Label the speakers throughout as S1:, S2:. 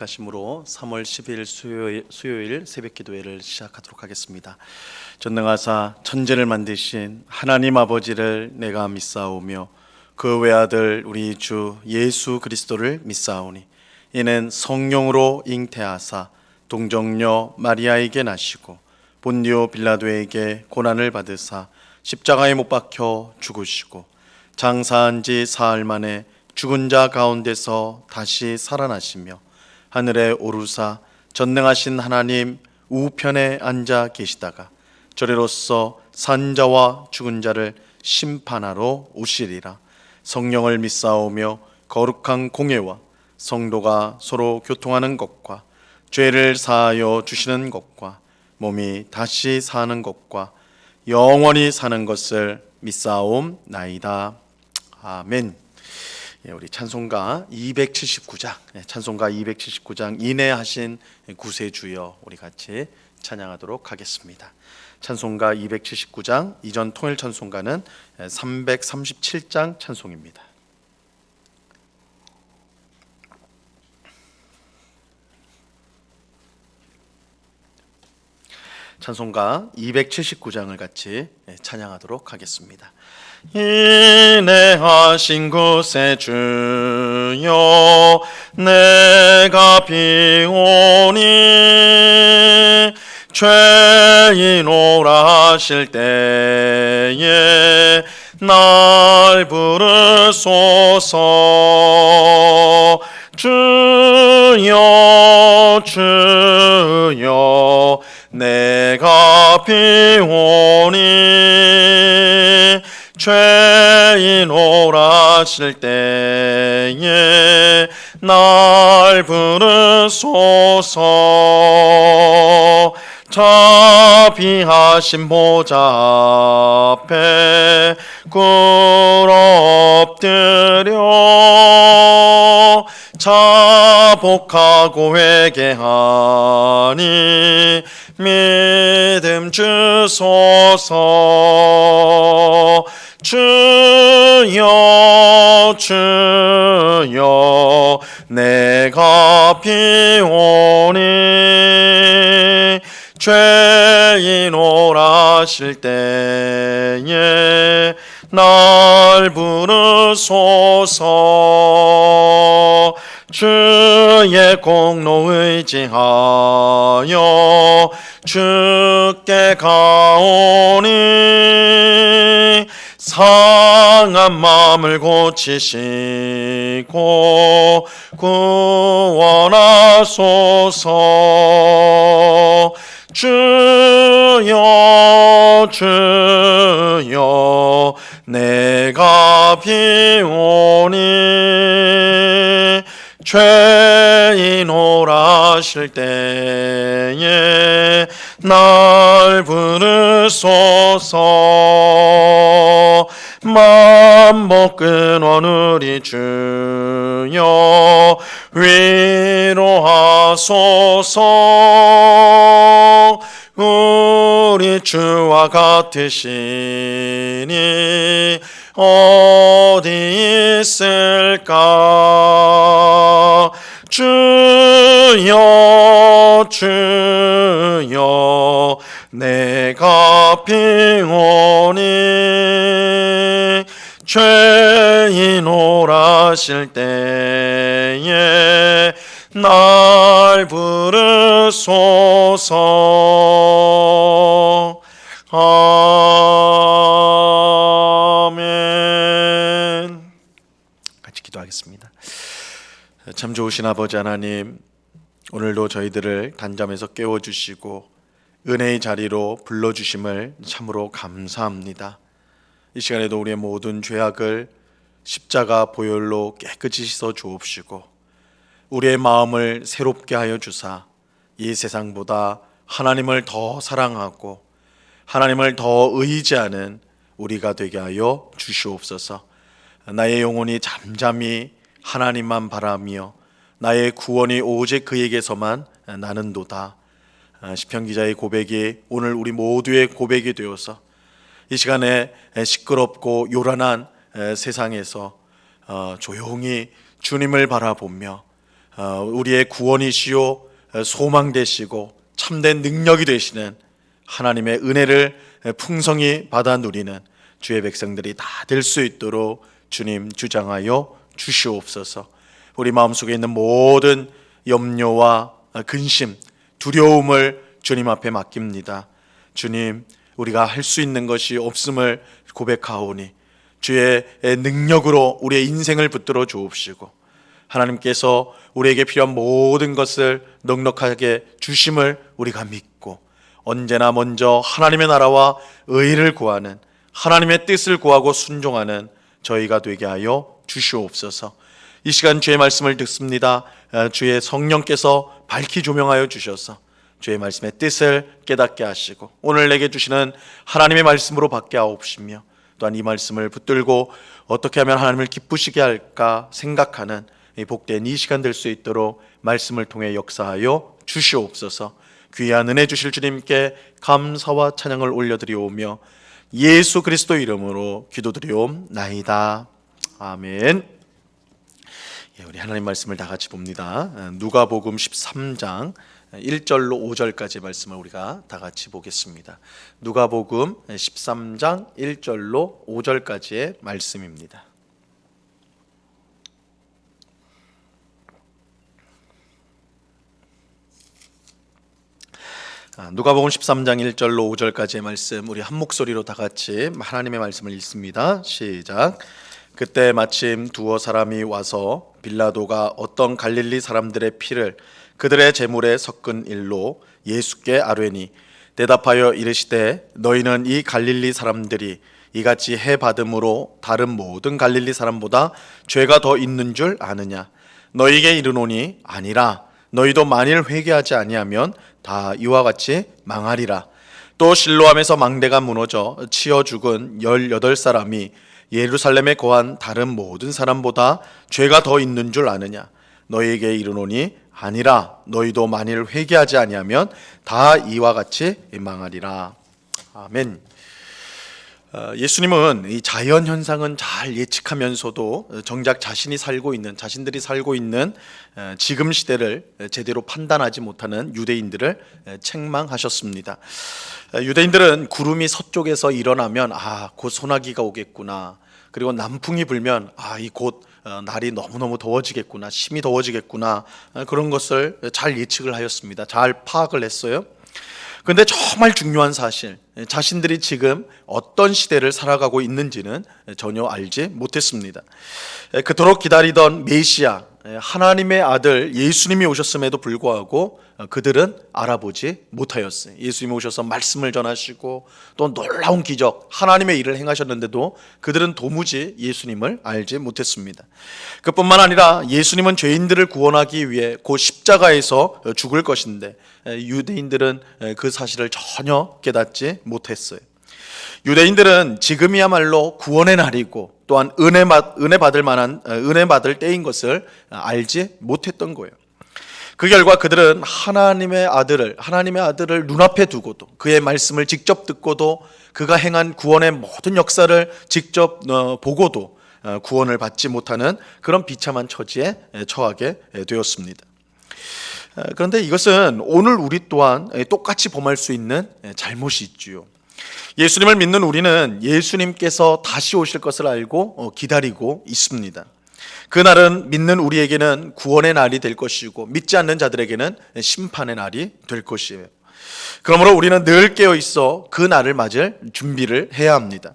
S1: 가심으로 3월 10일 수요일 새벽 기도회를 시작하도록 하겠습니다. 전능하사 천지를 만드신 하나님 아버지를 내가 믿사오며 그 외아들 우리 주 예수 그리스도를 믿사오니 이는 성령으로 잉태하사 동정녀 마리아에게 나시고 본디오 빌라도에게 고난을 받으사 십자가에 못 박혀 죽으시고 장사한 지 사흘 만에 죽은 자 가운데서 다시 살아나시며 하늘에 오르사 전능하신 하나님 우편에 앉아 계시다가 저리로서 산 자와 죽은 자를 심판하러 오시리라. 성령을 믿사오며 거룩한 공예와 성도가 서로 교통하는 것과 죄를 사하여 주시는 것과 몸이 다시 사는 것과 영원히 사는 것을 믿사옵나이다. 아멘. 우리 찬송가 279장, 찬송가 279장 인내하신 구세주여 우리 같이 찬양하도록 하겠습니다. 찬송가 279장, 이전 통일 찬송가는 337장 찬송입니다. 찬송가 279장을 같이 찬양하도록 하겠습니다. 인내하신 구세주여 내가 비오니 죄인오라 하실 때에 날 부르소서. 주여 주여 내가 비오니 죄인 오라 하실 때에 날 부르소서. 자비하신 보좌 앞에 꿇어 엎드려 자복하고 회개하니 믿음 주소서. 주여 주여 내가 비오니 죄인 오라 하실 때에 날 부르소서. 주의 공로 의지하여 주께 가오니 상한 마음을 고치시고 구원하소서. 주여 주여 내가 비오니 죄인 오라 하실 때에 날 부르소서. 만복 근원 우리 주여 위로하소서. 우리 주와 같으시니 어디 있을까. 주여 주여 내가 비오니 죄인 오라 하실 때에 날 부르소서. 아멘. 같이 기도하겠습니다. 참 좋으신 아버지 하나님, 오늘도 저희들을 단잠에서 깨워주시고 은혜의 자리로 불러주심을 참으로 감사합니다. 이 시간에도 우리의 모든 죄악을 십자가 보혈로 깨끗이 씻어 주옵시고 우리의 마음을 새롭게 하여 주사 이 세상보다 하나님을 더 사랑하고 하나님을 더 의지하는 우리가 되게 하여 주시옵소서. 나의 영혼이 잠잠히 하나님만 바라며 나의 구원이 오직 그에게서만 나는도다. 시편 기자의 고백이 오늘 우리 모두의 고백이 되어서 이 시간에 시끄럽고 요란한 세상에서 조용히 주님을 바라보며 우리의 구원이시요 소망 되시고 참된 능력이 되시는 하나님의 은혜를 풍성히 받아 누리는 주의 백성들이 다 될 수 있도록 주님 주장하여 주시옵소서. 우리 마음속에 있는 모든 염려와 근심, 두려움을 주님 앞에 맡깁니다. 주님, 우리가 할 수 있는 것이 없음을 고백하오니 주의 능력으로 우리의 인생을 붙들어 주옵시고 하나님께서 우리에게 필요한 모든 것을 넉넉하게 주심을 우리가 믿고 언제나 먼저 하나님의 나라와 의를 구하는, 하나님의 뜻을 구하고 순종하는 저희가 되게 하여 주시옵소서. 이 시간 주의 말씀을 듣습니다. 주의 성령께서 밝히 조명하여 주셔서 주의 말씀의 뜻을 깨닫게 하시고 오늘 내게 주시는 하나님의 말씀으로 받게 하옵시며 또한 이 말씀을 붙들고 어떻게 하면 하나님을 기쁘시게 할까 생각하는 이 복된 이 시간 될 수 있도록 말씀을 통해 역사하여 주시옵소서. 귀한 은혜 주실 주님께 감사와 찬양을 올려드리오며 예수 그리스도 이름으로 기도드리옵나이다. 아멘. 우리 하나님 말씀을 다 같이 봅니다. 누가복음 13장 1절로 5절까지 말씀을 우리가 다 같이 보겠습니다. 누가복음 13장 1절로 5절까지의 말씀입니다. 누가복음 13장 1절로 5절까지의 말씀 우리 한 목소리로 다 같이 하나님의 말씀을 읽습니다. 시작. 그때 마침 두어 사람이 와서 빌라도가 어떤 갈릴리 사람들의 피를 그들의 제물에 섞은 일로 예수께 아뢰니 대답하여 이르시되 너희는 이 갈릴리 사람들이 이같이 해 받음으로 다른 모든 갈릴리 사람보다 죄가 더 있는 줄 아느냐? 너희에게 이르노니 아니라 너희도 만일 회개하지 아니하면 다 이와 같이 망하리라. 또 실로암에서 망대가 무너져 치어 죽은 18사람이 예루살렘에 거한 다른 모든 사람보다 죄가 더 있는 줄 아느냐? 너희에게 이르노니 아니라 너희도 만일 회개하지 아니하면 다 이와 같이 망하리라. 아멘. 예수님은 이 자연 현상은 잘 예측하면서도 정작 자신들이 살고 있는 지금 시대를 제대로 판단하지 못하는 유대인들을 책망하셨습니다. 유대인들은 구름이 서쪽에서 일어나면 곧 소나기가 오겠구나. 그리고 남풍이 불면 곧 날이 너무너무 더워지겠구나, 심히 더워지겠구나, 그런 것을 잘 예측을 하였습니다. 잘 파악을 했어요. 그런데 정말 중요한 사실, 자신들이 지금 어떤 시대를 살아가고 있는지는 전혀 알지 못했습니다. 그토록 기다리던 메시아, 하나님의 아들 예수님이 오셨음에도 불구하고 그들은 알아보지 못하였어요. 예수님이 오셔서 말씀을 전하시고 또 놀라운 기적, 하나님의 일을 행하셨는데도 그들은 도무지 예수님을 알지 못했습니다. 그뿐만 아니라 예수님은 죄인들을 구원하기 위해 곧 십자가에서 죽을 것인데 유대인들은 그 사실을 전혀 깨닫지 못했어요. 유대인들은 지금이야말로 구원의 날이고 또한 은혜 받을 때인 것을 알지 못했던 거예요. 그 결과 그들은 하나님의 아들을 눈앞에 두고도 그의 말씀을 직접 듣고도 그가 행한 구원의 모든 역사를 직접 보고도 구원을 받지 못하는 그런 비참한 처지에 처하게 되었습니다. 그런데 이것은 오늘 우리 또한 똑같이 범할 수 있는 잘못이 있지요. 예수님을 믿는 우리는 예수님께서 다시 오실 것을 알고 기다리고 있습니다. 그날은 믿는 우리에게는 구원의 날이 될 것이고 믿지 않는 자들에게는 심판의 날이 될 것이에요. 그러므로 우리는 늘 깨어 있어 그 날을 맞을 준비를 해야 합니다.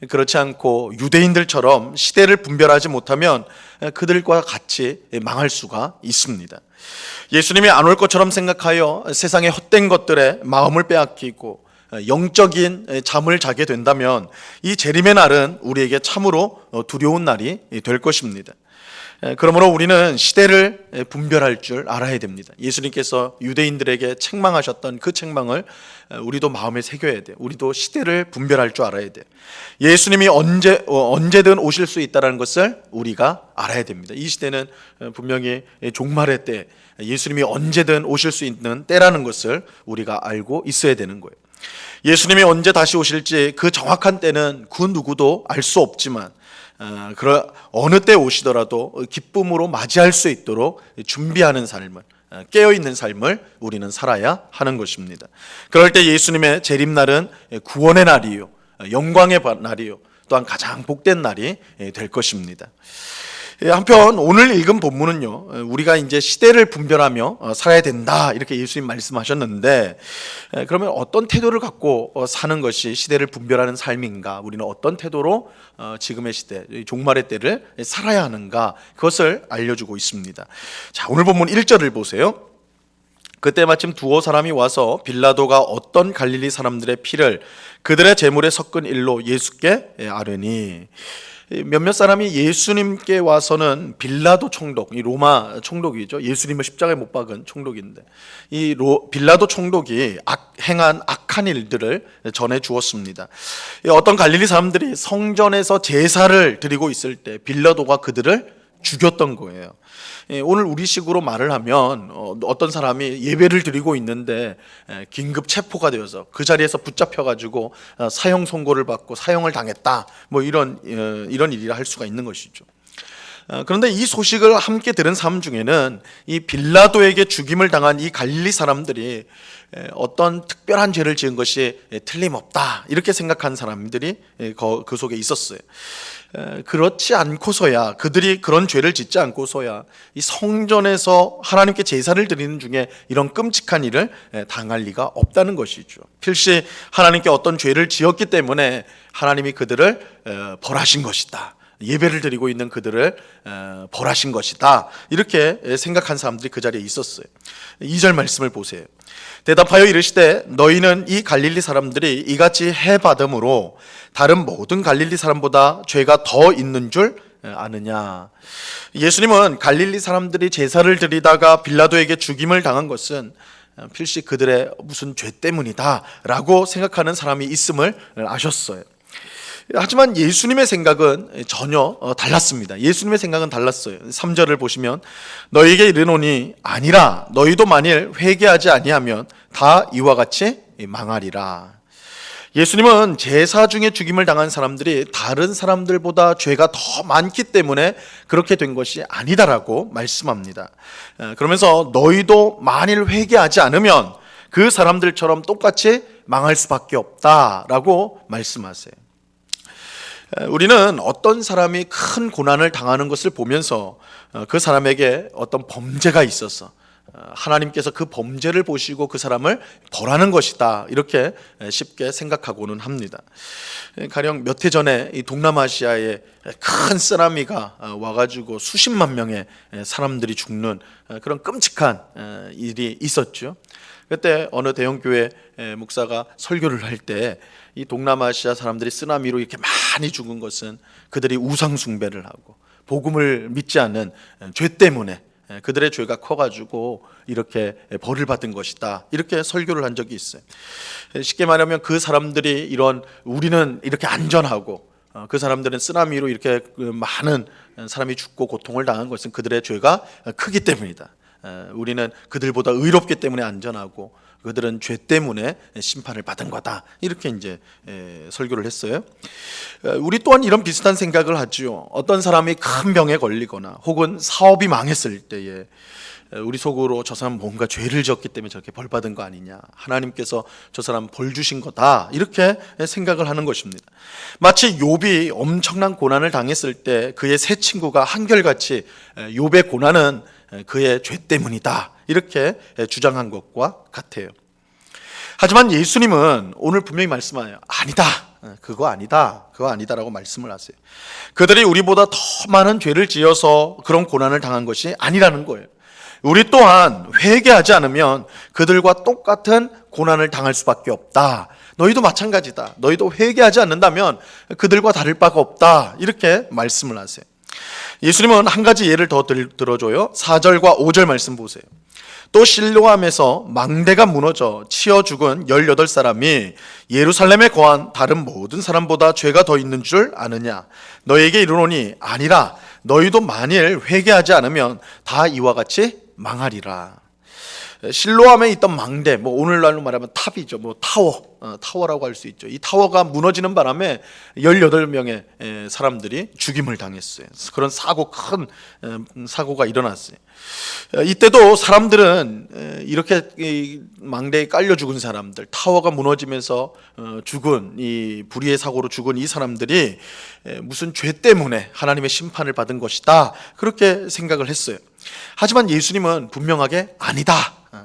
S1: 그렇지 않고 유대인들처럼 시대를 분별하지 못하면 그들과 같이 망할 수가 있습니다. 예수님이 안 올 것처럼 생각하여 세상의 헛된 것들에 마음을 빼앗기고 영적인 잠을 자게 된다면 이 재림의 날은 우리에게 참으로 두려운 날이 될 것입니다. 그러므로 우리는 시대를 분별할 줄 알아야 됩니다. 예수님께서 유대인들에게 책망하셨던 그 책망을 우리도 마음에 새겨야 돼요. 우리도 시대를 분별할 줄 알아야 돼요. 예수님이 언제든 오실 수 있다는 것을 우리가 알아야 됩니다. 이 시대는 분명히 종말의 때, 예수님이 언제든 오실 수 있는 때라는 것을 우리가 알고 있어야 되는 거예요. 예수님이 언제 다시 오실지 그 정확한 때는 그 누구도 알 수 없지만 어느 때 오시더라도 기쁨으로 맞이할 수 있도록 준비하는 삶을, 깨어있는 삶을 우리는 살아야 하는 것입니다. 그럴 때 예수님의 재림날은 구원의 날이요, 영광의 날이요, 또한 가장 복된 날이 될 것입니다. 한편 오늘 읽은 본문은요, 우리가 이제 시대를 분별하며 살아야 된다 이렇게 예수님 말씀하셨는데, 그러면 어떤 태도를 갖고 사는 것이 시대를 분별하는 삶인가, 우리는 어떤 태도로 지금의 시대, 종말의 때를 살아야 하는가, 그것을 알려주고 있습니다. 자, 오늘 본문 1절을 보세요. 그때 마침 두어 사람이 와서 빌라도가 어떤 갈릴리 사람들의 피를 그들의 제물에 섞은 일로 예수께 아뢰니, 몇몇 사람이 예수님께 와서는 빌라도 총독, 이 로마 총독이죠. 예수님을 십자가에 못 박은 총독인데, 이 빌라도 총독이 행한 악한 일들을 전해 주었습니다. 어떤 갈릴리 사람들이 성전에서 제사를 드리고 있을 때 빌라도가 그들을 죽였던 거예요. 오늘 우리식으로 말을 하면 어떤 사람이 예배를 드리고 있는데 긴급 체포가 되어서 그 자리에서 붙잡혀가지고 사형 선고를 받고 사형을 당했다, 뭐 이런 일이라 할 수가 있는 것이죠. 그런데 이 소식을 함께 들은 사람 중에는 이 빌라도에게 죽임을 당한 이 갈릴리 사람들이 어떤 특별한 죄를 지은 것이 틀림없다 이렇게 생각한 사람들이 그 속에 있었어요. 그렇지 않고서야, 그들이 그런 죄를 짓지 않고서야 이 성전에서 하나님께 제사를 드리는 중에 이런 끔찍한 일을 당할 리가 없다는 것이죠. 필시 하나님께 어떤 죄를 지었기 때문에 하나님이 그들을 벌하신 것이다, 예배를 드리고 있는 그들을 벌하신 것이다, 이렇게 생각한 사람들이 그 자리에 있었어요. 2절 말씀을 보세요. 대답하여 이르시되 너희는 이 갈릴리 사람들이 이같이 해받음으로 다른 모든 갈릴리 사람보다 죄가 더 있는 줄 아느냐. 예수님은 갈릴리 사람들이 제사를 드리다가 빌라도에게 죽임을 당한 것은 필시 그들의 무슨 죄 때문이다 라고 생각하는 사람이 있음을 아셨어요. 하지만 예수님의 생각은 전혀 달랐습니다. 예수님의 생각은 달랐어요. 3절을 보시면 너희에게 이르노니 아니라 너희도 만일 회개하지 아니하면 다 이와 같이 망하리라. 예수님은 제사 중에 죽임을 당한 사람들이 다른 사람들보다 죄가 더 많기 때문에 그렇게 된 것이 아니다라고 말씀합니다. 그러면서 너희도 만일 회개하지 않으면 그 사람들처럼 똑같이 망할 수밖에 없다라고 말씀하세요. 우리는 어떤 사람이 큰 고난을 당하는 것을 보면서 그 사람에게 어떤 범죄가 있어서 하나님께서 그 범죄를 보시고 그 사람을 벌하는 것이다, 이렇게 쉽게 생각하고는 합니다. 가령 몇 해 전에 이 동남아시아에 큰 쓰나미가 와가지고 수십만 명의 사람들이 죽는 그런 끔찍한 일이 있었죠. 그때 어느 대형교회 목사가 설교를 할 때 이 동남아시아 사람들이 쓰나미로 이렇게 많이 죽은 것은 그들이 우상 숭배를 하고 복음을 믿지 않는 죄 때문에, 그들의 죄가 커가지고 이렇게 벌을 받은 것이다, 이렇게 설교를 한 적이 있어요. 쉽게 말하면 그 사람들이 우리는 이렇게 안전하고 그 사람들은 쓰나미로 이렇게 많은 사람이 죽고 고통을 당한 것은 그들의 죄가 크기 때문이다. 우리는 그들보다 의롭기 때문에 안전하고 그들은 죄 때문에 심판을 받은 거다, 이렇게 이제 설교를 했어요. 우리 또한 이런 비슷한 생각을 하죠. 어떤 사람이 큰 병에 걸리거나 혹은 사업이 망했을 때에 우리 속으로 저 사람 뭔가 죄를 지었기 때문에 저렇게 벌 받은 거 아니냐, 하나님께서 저 사람 벌 주신 거다, 이렇게 생각을 하는 것입니다. 마치 욥이 엄청난 고난을 당했을 때 그의 세 친구가 한결같이 욥의 고난은 그의 죄 때문이다, 이렇게 주장한 것과 같아요. 하지만 예수님은 오늘 분명히 말씀하여요. 아니다, 그거 아니다라고 말씀을 하세요. 그들이 우리보다 더 많은 죄를 지어서 그런 고난을 당한 것이 아니라는 거예요. 우리 또한 회개하지 않으면 그들과 똑같은 고난을 당할 수밖에 없다. 너희도 마찬가지다. 너희도 회개하지 않는다면 그들과 다를 바가 없다, 이렇게 말씀을 하세요. 예수님은 한 가지 예를 더 들어줘요. 4절과 5절 말씀 보세요. 또 실로암에서 망대가 무너져 치어 죽은 18사람이 예루살렘에 거한 다른 모든 사람보다 죄가 더 있는 줄 아느냐. 너희에게 이르노니 아니라 너희도 만일 회개하지 않으면 다 이와 같이 망하리라. 실로암에 있던 망대, 뭐 오늘날로 말하면 탑이죠. 뭐 타워라고 할 수 있죠. 이 타워가 무너지는 바람에 18명의 사람들이 죽임을 당했어요. 그런 큰 사고가 일어났어요. 이때도 사람들은 이렇게 망대에 깔려 죽은 사람들, 타워가 무너지면서 죽은 이 불의의 사고로 죽은 이 사람들이 무슨 죄 때문에 하나님의 심판을 받은 것이다, 그렇게 생각을 했어요. 하지만 예수님은 분명하게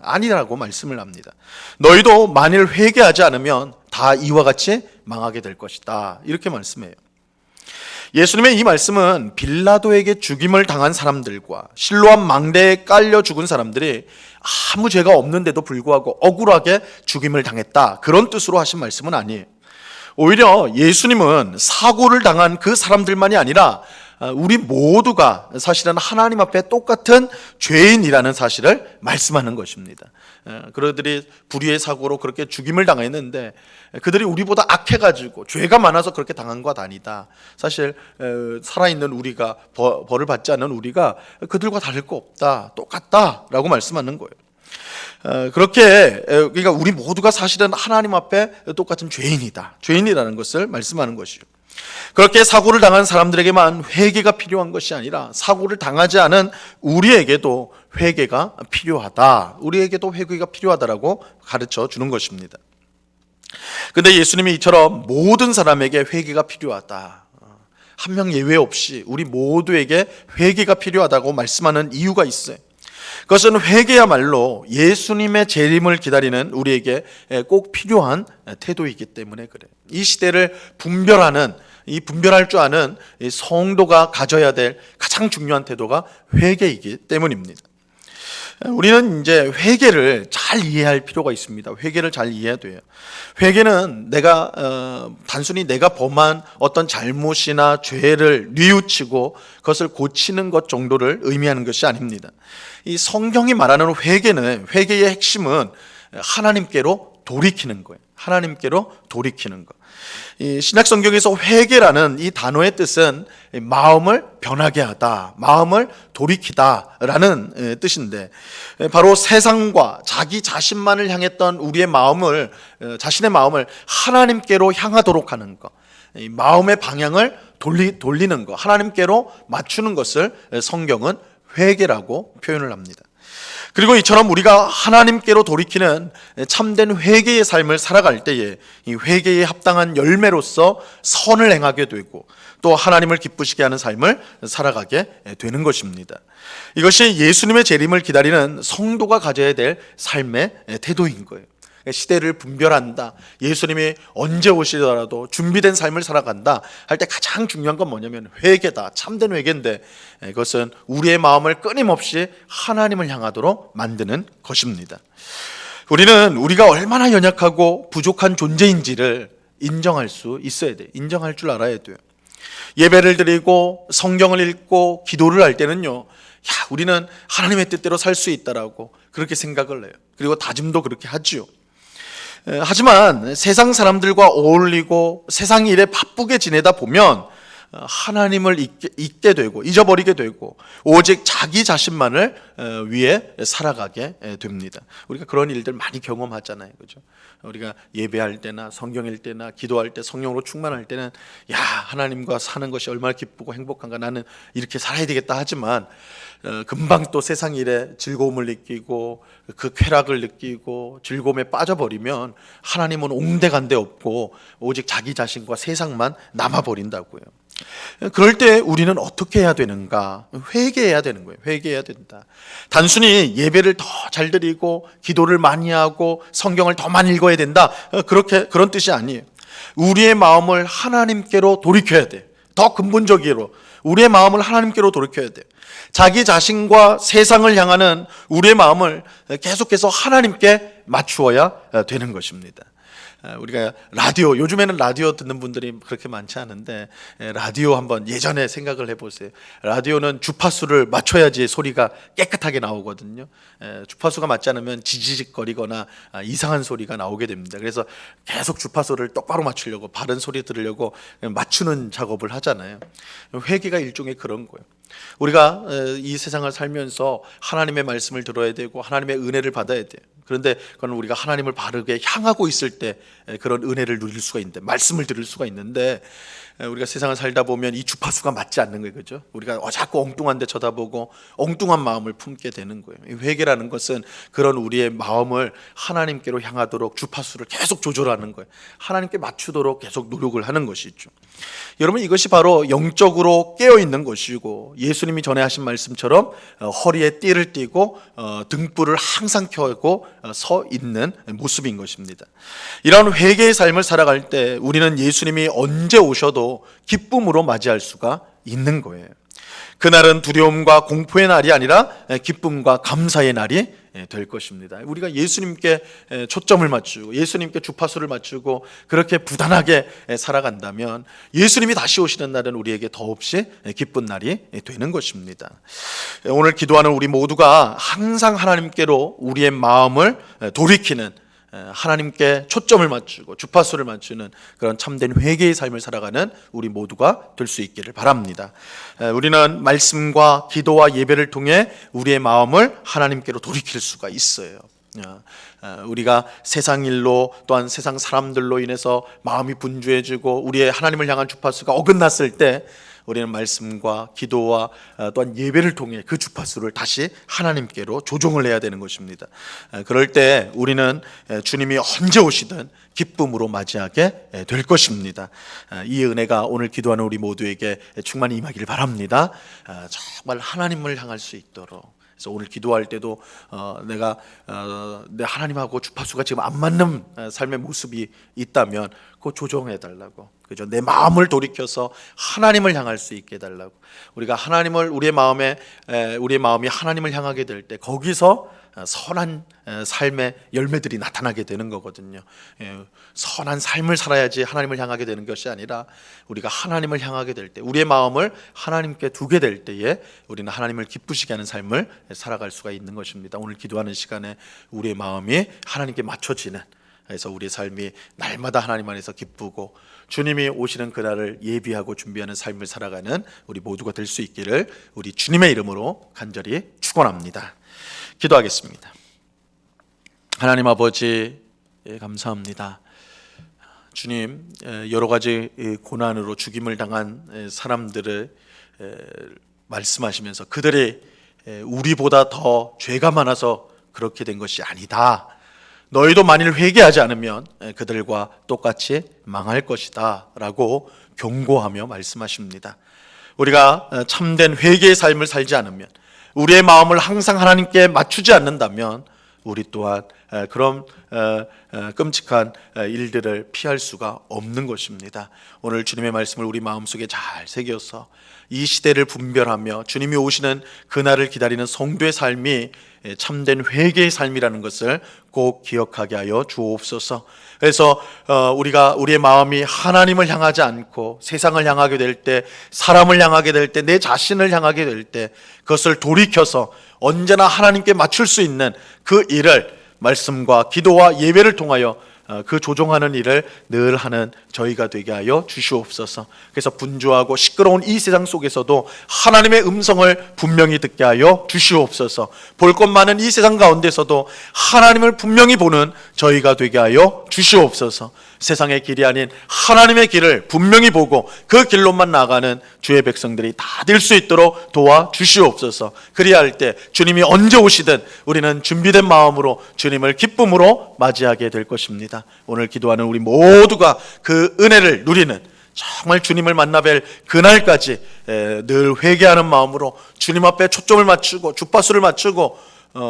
S1: 아니라고 말씀을 합니다. 너희도 만일 회개하지 않으면 다 이와 같이 망하게 될 것이다, 이렇게 말씀해요. 예수님의 이 말씀은 빌라도에게 죽임을 당한 사람들과 실로암 망대에 깔려 죽은 사람들이 아무 죄가 없는데도 불구하고 억울하게 죽임을 당했다, 그런 뜻으로 하신 말씀은 아니에요. 오히려 예수님은 사고를 당한 그 사람들만이 아니라 우리 모두가 사실은 하나님 앞에 똑같은 죄인이라는 사실을 말씀하는 것입니다. 그들이 불의의 사고로 그렇게 죽임을 당했는데 그들이 우리보다 악해가지고 죄가 많아서 그렇게 당한 것 아니다. 사실 살아있는 우리가, 벌을 받지 않는 우리가 그들과 다를 거 없다, 똑같다라고 말씀하는 거예요. 그러니까 우리 모두가 사실은 하나님 앞에 똑같은 죄인이라는 것을 말씀하는 것이요. 그렇게 사고를 당한 사람들에게만 회개가 필요한 것이 아니라 사고를 당하지 않은 우리에게도 회개가 필요하다라고 가르쳐 주는 것입니다. 근데 예수님이 이처럼 모든 사람에게 회개가 필요하다, 한 명 예외 없이 우리 모두에게 회개가 필요하다고 말씀하는 이유가 있어요. 그것은 회개야말로 예수님의 재림을 기다리는 우리에게 꼭 필요한 태도이기 때문에 그래요. 이 시대를 분별할 줄 아는 성도가 가져야 될 가장 중요한 태도가 회개이기 때문입니다. 우리는 이제 회개를 잘 이해할 필요가 있습니다. 회개를 잘 이해해야 돼요. 회개는 단순히 내가 범한 어떤 잘못이나 죄를 뉘우치고 그것을 고치는 것 정도를 의미하는 것이 아닙니다. 이 성경이 말하는 회개의 핵심은 하나님께로 돌이키는 거예요. 하나님께로 돌이키는 것. 이 신약 성경에서 회개라는 이 단어의 뜻은 마음을 변하게 하다, 마음을 돌이키다라는 뜻인데, 바로 세상과 자기 자신만을 향했던 우리의 자신의 마음을 하나님께로 향하도록 하는 것, 이 마음의 방향을 돌리는 것, 하나님께로 맞추는 것을 성경은 회개라고 표현을 합니다. 그리고 이처럼 우리가 하나님께로 돌이키는 참된 회개의 삶을 살아갈 때에 이 회개에 합당한 열매로서 선을 행하게 되고 또 하나님을 기쁘시게 하는 삶을 살아가게 되는 것입니다. 이것이 예수님의 재림을 기다리는 성도가 가져야 될 삶의 태도인 거예요. 시대를 분별한다, 예수님이 언제 오시더라도 준비된 삶을 살아간다 할 때 가장 중요한 건 뭐냐면 회개다, 참된 회개인데 이것은 우리의 마음을 끊임없이 하나님을 향하도록 만드는 것입니다. 우리는 우리가 얼마나 연약하고 부족한 존재인지를 인정할 수 있어야 돼요. 인정할 줄 알아야 돼요. 예배를 드리고 성경을 읽고 기도를 할 때는요, 우리는 하나님의 뜻대로 살 수 있다라고 그렇게 생각을 해요. 그리고 다짐도 그렇게 하지요. 하지만 세상 사람들과 어울리고 세상 일에 바쁘게 지내다 보면 하나님을 잊게 되고 잊어버리게 되고 오직 자기 자신만을 위해 살아가게 됩니다. 우리가 그런 일들 많이 경험하잖아요, 그죠? 우리가 예배할 때나 성경 읽을 때나 기도할 때 성령으로 충만할 때는 하나님과 사는 것이 얼마나 기쁘고 행복한가, 나는 이렇게 살아야 되겠다 하지만 금방 또 세상 일에 즐거움을 느끼고 그 쾌락을 느끼고 즐거움에 빠져버리면 하나님은 온데간데 없고 오직 자기 자신과 세상만 남아버린다고요. 그럴 때 우리는 어떻게 해야 되는가? 회개해야 되는 거예요. 회개해야 된다. 단순히 예배를 더 잘 드리고 기도를 많이 하고 성경을 더 많이 읽어야 된다, 그런 뜻이 아니에요. 우리의 마음을 하나님께로 돌이켜야 돼요. 더 근본적으로 우리의 마음을 하나님께로 돌이켜야 돼요. 자기 자신과 세상을 향하는 우리의 마음을 계속해서 하나님께 맞추어야 되는 것입니다. 우리가 라디오, 요즘에는 라디오 듣는 분들이 그렇게 많지 않은데 라디오 한번 예전에 생각을 해보세요. 라디오는 주파수를 맞춰야지 소리가 깨끗하게 나오거든요. 주파수가 맞지 않으면 지지직거리거나 이상한 소리가 나오게 됩니다. 그래서 계속 주파수를 똑바로 맞추려고, 바른 소리 들으려고 맞추는 작업을 하잖아요. 회개가 일종의 그런 거예요. 우리가 이 세상을 살면서 하나님의 말씀을 들어야 되고 하나님의 은혜를 받아야 돼요. 그런데 그건 우리가 하나님을 바르게 향하고 있을 때 그런 은혜를 누릴 수가 있는데, 말씀을 들을 수가 있는데, 우리가 세상을 살다 보면 이 주파수가 맞지 않는 거예요. 그죠? 우리가 자꾸 엉뚱한 데 쳐다보고 엉뚱한 마음을 품게 되는 거예요. 회개라는 것은 그런 우리의 마음을 하나님께로 향하도록 주파수를 계속 조절하는 거예요. 하나님께 맞추도록 계속 노력을 하는 것이죠. 여러분, 이것이 바로 영적으로 깨어있는 것이고, 예수님이 전에 하신 말씀처럼 허리에 띠를 띠고 등불을 항상 켜고 서 있는 모습인 것입니다. 이런 회개의 삶을 살아갈 때 우리는 예수님이 언제 오셔도 기쁨으로 맞이할 수가 있는 거예요. 그날은 두려움과 공포의 날이 아니라 기쁨과 감사의 날이 될 것입니다. 우리가 예수님께 초점을 맞추고 예수님께 주파수를 맞추고 그렇게 부단하게 살아간다면 예수님이 다시 오시는 날은 우리에게 더없이 기쁜 날이 되는 것입니다. 오늘 기도하는 우리 모두가 항상 하나님께로 우리의 마음을 돌이키는, 하나님께 초점을 맞추고 주파수를 맞추는 그런 참된 회개의 삶을 살아가는 우리 모두가 될 수 있기를 바랍니다. 우리는 말씀과 기도와 예배를 통해 우리의 마음을 하나님께로 돌이킬 수가 있어요. 우리가 세상 일로 또한 세상 사람들로 인해서 마음이 분주해지고 우리의 하나님을 향한 주파수가 어긋났을 때 우리는 말씀과 기도와 또한 예배를 통해 그 주파수를 다시 하나님께로 조정을 해야 되는 것입니다. 그럴 때 우리는 주님이 언제 오시든 기쁨으로 맞이하게 될 것입니다. 이 은혜가 오늘 기도하는 우리 모두에게 충만히 임하기를 바랍니다. 정말 하나님을 향할 수 있도록. 그래서 오늘 기도할 때도 내가 내 하나님하고 주파수가 지금 안 맞는 삶의 모습이 있다면 그거 조정해 달라고, 그죠? 내 마음을 돌이켜서 하나님을 향할 수 있게 해달라고. 우리가 하나님을 우리의 마음이 하나님을 향하게 될 때 거기서 선한 삶의 열매들이 나타나게 되는 거거든요. 선한 삶을 살아야지 하나님을 향하게 되는 것이 아니라 우리가 하나님을 향하게 될 때, 우리의 마음을 하나님께 두게 될 때에 우리는 하나님을 기쁘시게 하는 삶을 살아갈 수가 있는 것입니다. 오늘 기도하는 시간에 우리의 마음이 하나님께 맞춰지는, 그래서 우리의 삶이 날마다 하나님 안에서 기쁘고 주님이 오시는 그날을 예비하고 준비하는 삶을 살아가는 우리 모두가 될 수 있기를 우리 주님의 이름으로 간절히 축원합니다. 기도하겠습니다. 하나님 아버지, 감사합니다. 주님, 여러 가지 고난으로 죽임을 당한 사람들을 말씀하시면서 그들이 우리보다 더 죄가 많아서 그렇게 된 것이 아니다. 너희도 만일 회개하지 않으면 그들과 똑같이 망할 것이다 라고 경고하며 말씀하십니다. 우리가 참된 회개의 삶을 살지 않으면, 우리의 마음을 항상 하나님께 맞추지 않는다면 우리 또한 그런 끔찍한 일들을 피할 수가 없는 것입니다. 오늘 주님의 말씀을 우리 마음속에 잘 새겨서 이 시대를 분별하며 주님이 오시는 그날을 기다리는 성도의 삶이 참된 회개의 삶이라는 것을 꼭 기억하게 하여 주옵소서. 그래서 우리가 우리의 마음이 하나님을 향하지 않고 세상을 향하게 될 때, 사람을 향하게 될 때, 내 자신을 향하게 될 때 그것을 돌이켜서 언제나 하나님께 맞출 수 있는 그 일을 말씀과 기도와 예배를 통하여 그 조종하는 일을 늘 하는 저희가 되게 하여 주시옵소서. 그래서 분주하고 시끄러운 이 세상 속에서도 하나님의 음성을 분명히 듣게 하여 주시옵소서. 볼 것 많은 이 세상 가운데서도 하나님을 분명히 보는 저희가 되게 하여 주시옵소서. 세상의 길이 아닌 하나님의 길을 분명히 보고 그 길로만 나아가는 주의 백성들이 다 될 수 있도록 도와 주시옵소서. 그리할 때 주님이 언제 오시든 우리는 준비된 마음으로 주님을 기쁨으로 맞이하게 될 것입니다. 오늘 기도하는 우리 모두가 그 은혜를 누리는, 정말 주님을 만나뵐 그날까지 늘 회개하는 마음으로 주님 앞에 초점을 맞추고 주파수를 맞추고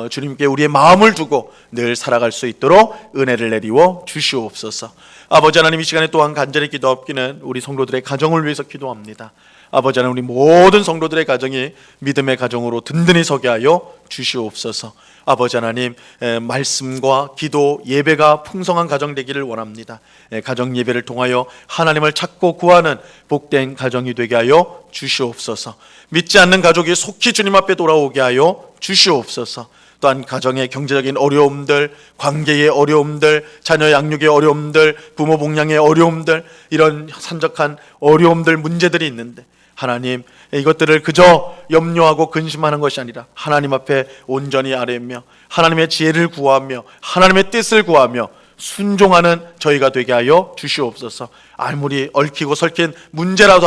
S1: 주님께 우리의 마음을 두고 늘 살아갈 수 있도록 은혜를 내리워 주시옵소서. 아버지 하나님, 이 시간에 또한 간절히 기도하옵기는 우리 성도들의 가정을 위해서 기도합니다. 아버지 하나님, 우리 모든 성도들의 가정이 믿음의 가정으로 든든히 서게 하여 주시옵소서. 아버지 하나님, 말씀과 기도, 예배가 풍성한 가정 되기를 원합니다. 가정 예배를 통하여 하나님을 찾고 구하는 복된 가정이 되게 하여 주시옵소서. 믿지 않는 가족이 속히 주님 앞에 돌아오게 하여 주시옵소서. 또한 가정의 경제적인 어려움들, 관계의 어려움들, 자녀 양육의 어려움들, 부모 복양의 어려움들, 이런 산적한 어려움들, 문제들이 있는데 하나님, 이것들을 그저 염려하고 근심하는 것이 아니라 하나님 앞에 온전히 아뢰며 하나님의 지혜를 구하며 하나님의 뜻을 구하며 순종하는 저희가 되게 하여 주시옵소서. 아무리 얽히고 설킨 문제라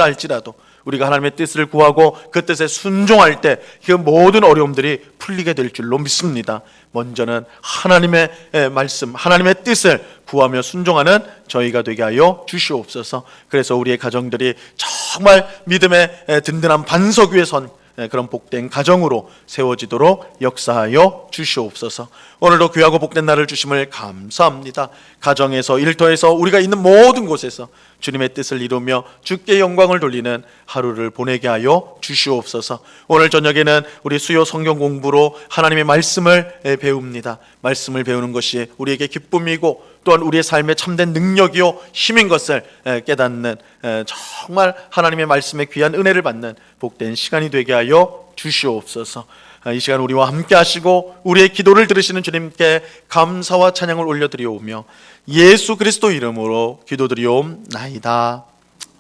S1: 할지라도 우리가 하나님의 뜻을 구하고 그 뜻에 순종할 때 그 모든 어려움들이 풀리게 될 줄로 믿습니다. 먼저는 하나님의 말씀, 하나님의 뜻을 구하며 순종하는 저희가 되게 하여 주시옵소서. 그래서 우리의 가정들이 정말 믿음의 든든한 반석 위에 선 그런 복된 가정으로 세워지도록 역사하여 주시옵소서. 오늘도 귀하고 복된 날을 주심을 감사합니다. 가정에서, 일터에서, 우리가 있는 모든 곳에서 주님의 뜻을 이루며 주께 영광을 돌리는 하루를 보내게 하여 주시옵소서. 오늘 저녁에는 우리 수요 성경 공부로 하나님의 말씀을 배웁니다. 말씀을 배우는 것이 우리에게 기쁨이고 또한 우리의 삶에 참된 능력이요 힘인 것을 깨닫는 정말 하나님의 말씀에 귀한 은혜를 받는 복된 시간이 되게 하여 주시옵소서. 이 시간 우리와 함께 하시고 우리의 기도를 들으시는 주님께 감사와 찬양을 올려드리오며 예수 그리스도 이름으로 기도드리옵나이다.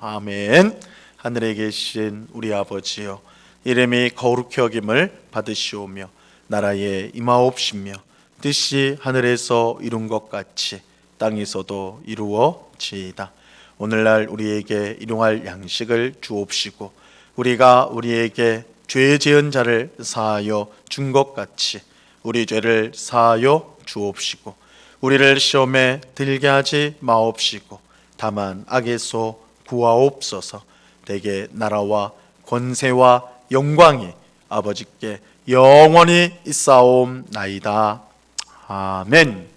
S1: 아멘. 하늘에 계신 우리 아버지여, 이름이 거룩히 여김을 받으시오며 나라에 임하옵시며 뜻이 하늘에서 이룬 것 같이 땅에서도 이루어지이다. 오늘날 우리에게 일용할 양식을 주옵시고 우리가 우리에게 죄 지은 자를 사하여 준 것 같이 우리 죄를 사하여 주옵시고 우리를 시험에 들게 하지 마옵시고 다만 악에서 구하옵소서. 대개 나라와 권세와 영광이 아버지께 영원히 있사옵나이다. 아멘.